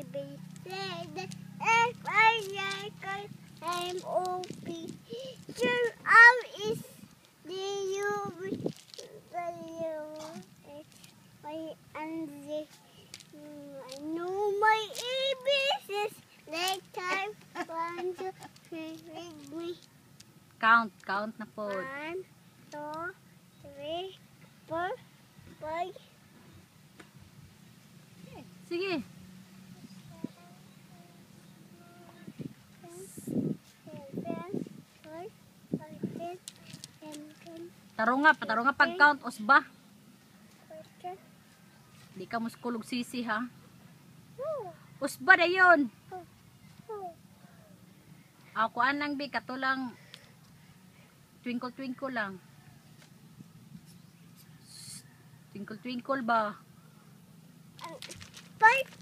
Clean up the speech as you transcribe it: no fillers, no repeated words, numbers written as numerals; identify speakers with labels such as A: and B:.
A: B, C, D, F, I, J, K, M, O, P, Q, R, S, T, U, V, W, X, Y, and Z. I know my ABCs. Next time, 1, 2, 3, read me.
B: Count na po.
A: 1, 2, 3, 4, 5.
B: Sige.
A: 7, 8, 9, 10, 11,
B: Taro nga pag-count, Osba.
A: 12,
B: Di ka muskulog sisi, ha?
A: 13,
B: Usba na yun.
A: 14,
B: Ako anang bi, katulang twinkle lang. Twinkle ba?
A: 5,